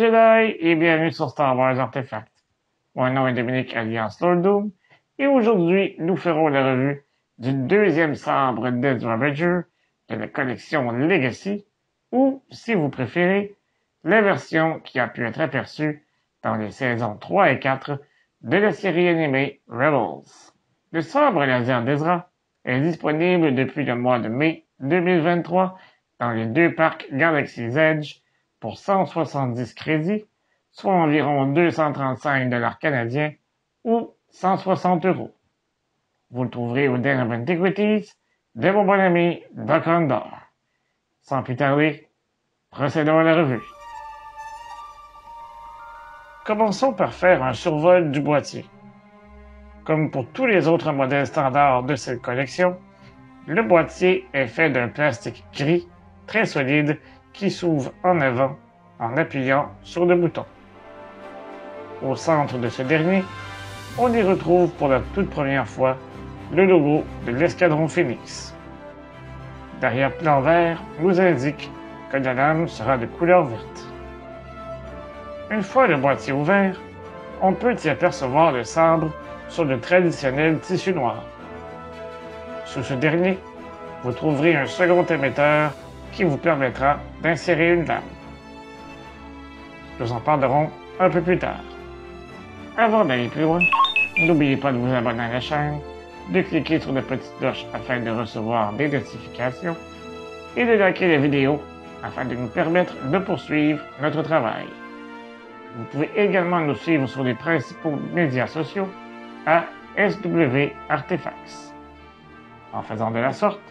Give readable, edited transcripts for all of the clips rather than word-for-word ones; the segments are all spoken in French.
Jedi et bienvenue sur Star Wars Artefact. Mon nom est Dominique alias Lord Doom et aujourd'hui nous ferons la revue du deuxième sabre d'Ezra Bridger de la collection Legacy ou, si vous préférez, la version qui a pu être aperçue dans les saisons 3 et 4 de la série animée Rebels. Le sabre laser d'Ezra est disponible depuis le mois de mai 2023 dans les deux parcs Galaxy's Edge pour 170 crédits, soit environ 235 $ canadiens ou 160 €. Vous le trouverez au Den of Antiquities de mon bon ami Doc Ondor. Sans plus tarder, procédons à la revue. Commençons par faire un survol du boîtier. Comme pour tous les autres modèles standards de cette collection, le boîtier est fait d'un plastique gris très solide qui s'ouvre en avant en appuyant sur le bouton. Au centre de ce dernier, on y retrouve pour la toute première fois le logo de l'escadron Phoenix. L'arrière-plan vert nous indique que la lame sera de couleur verte. Une fois le boîtier ouvert, on peut y apercevoir le sabre sur le traditionnel tissu noir. Sous ce dernier, vous trouverez un second émetteur qui vous permettra d'insérer une lame. Nous en parlerons un peu plus tard. Avant d'aller plus loin, n'oubliez pas de vous abonner à la chaîne, de cliquer sur la petite cloche afin de recevoir des notifications et de liker la vidéo afin de nous permettre de poursuivre notre travail. Vous pouvez également nous suivre sur les principaux médias sociaux à SW Artefacts. En faisant de la sorte,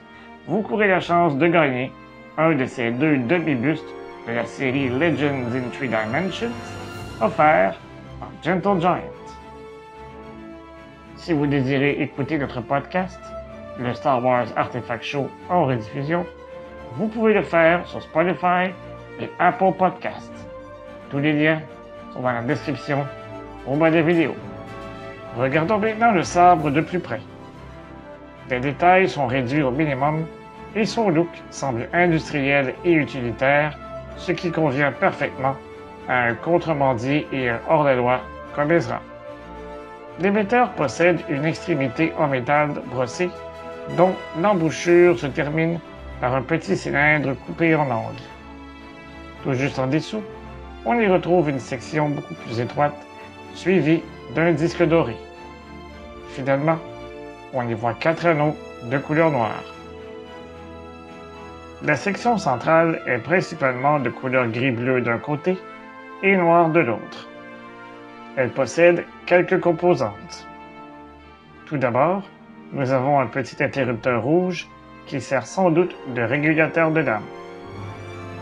vous courez la chance de gagner un de ces deux demi-bustes de la série Legends in Three Dimensions, offert par Gentle Giant. Si vous désirez écouter notre podcast, le Star Wars Artefact Show en rediffusion, vous pouvez le faire sur Spotify et Apple Podcasts. Tous les liens sont dans la description au bas de la vidéo. Regardons maintenant le sabre de plus près. Les détails sont réduits au minimum et son look semble industriel et utilitaire, ce qui convient parfaitement à un contrebandier et un hors-la-loi comme Ezra. L'émetteur possède une extrémité en métal brossé, dont l'embouchure se termine par un petit cylindre coupé en angle. Tout juste en dessous, on y retrouve une section beaucoup plus étroite, suivie d'un disque doré. Finalement, on y voit 4 anneaux de couleur noire. La section centrale est principalement de couleur gris-bleu d'un côté et noir de l'autre. Elle possède quelques composantes. Tout d'abord, nous avons un petit interrupteur rouge qui sert sans doute de régulateur de lame.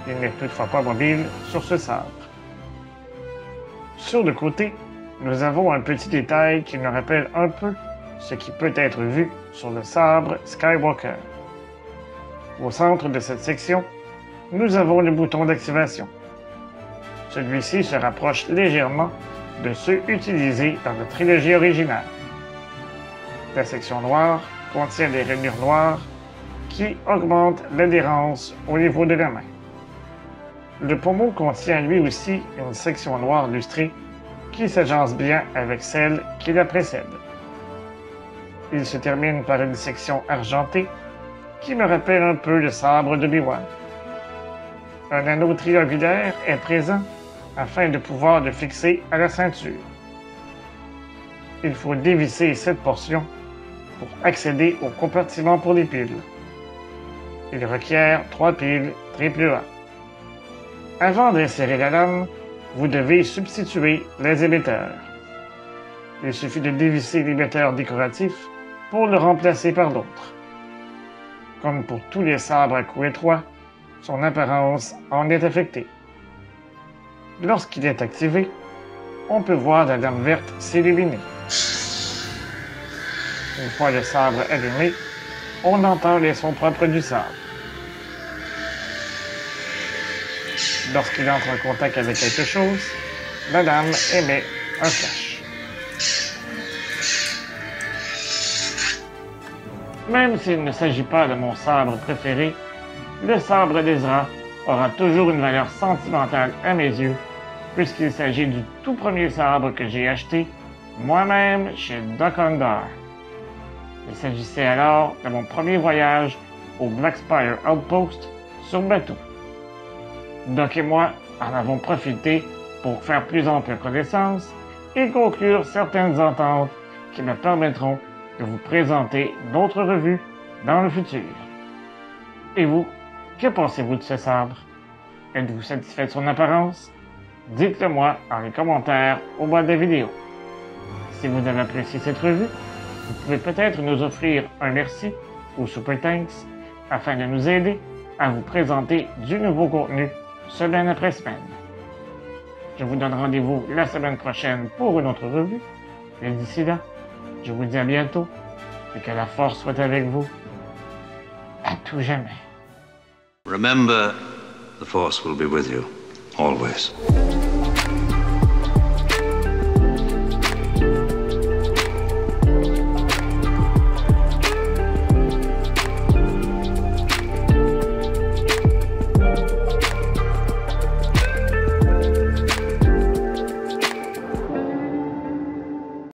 Il n'est toutefois pas mobile sur ce sabre. Sur le côté, nous avons un petit détail qui nous rappelle un peu ce qui peut être vu sur le sabre Skywalker. Au centre de cette section, nous avons le bouton d'activation. Celui-ci se rapproche légèrement de ceux utilisés dans la trilogie originale. La section noire contient des rainures noires qui augmentent l'adhérence au niveau de la main. Le pommeau contient lui aussi une section noire lustrée qui s'agence bien avec celle qui la précède. Il se termine par une section argentée qui me rappelle un peu le sabre de Obi-Wan. Un anneau triangulaire est présent afin de pouvoir le fixer à la ceinture. Il faut dévisser cette portion pour accéder au compartiment pour les piles. Il requiert 3 piles AAA. Avant d'insérer la lame, vous devez substituer les émetteurs. Il suffit de dévisser l'émetteur décoratif pour le remplacer par d'autres. Comme pour tous les sabres à cou étroit, son apparence en est affectée. Lorsqu'il est activé, on peut voir la lame verte s'illuminer. Une fois le sabre allumé, on entend les sons propres du sabre. Lorsqu'il entre en contact avec quelque chose, la lame émet un flash. Même s'il ne s'agit pas de mon sabre préféré, le sabre d'Ezra aura toujours une valeur sentimentale à mes yeux puisqu'il s'agit du tout premier sabre que j'ai acheté moi-même chez Doc Ondar. Il s'agissait alors de mon premier voyage au Blackspire Outpost sur bateau. Doc et moi en avons profité pour faire plus ample connaissance et conclure certaines ententes qui me permettront de vous présenter d'autres revues dans le futur. Et vous, que pensez-vous de ce sabre? Êtes-vous satisfait de son apparence? Dites-le moi dans les commentaires au bas de la vidéo. Si vous avez apprécié cette revue, vous pouvez peut-être nous offrir un merci ou Super Thanks afin de nous aider à vous présenter du nouveau contenu semaine après semaine. Je vous donne rendez-vous la semaine prochaine pour une autre revue. Et d'ici là, je vous dis à bientôt et que la force soit avec vous à tout jamais. Remember, the Force will be with you, always.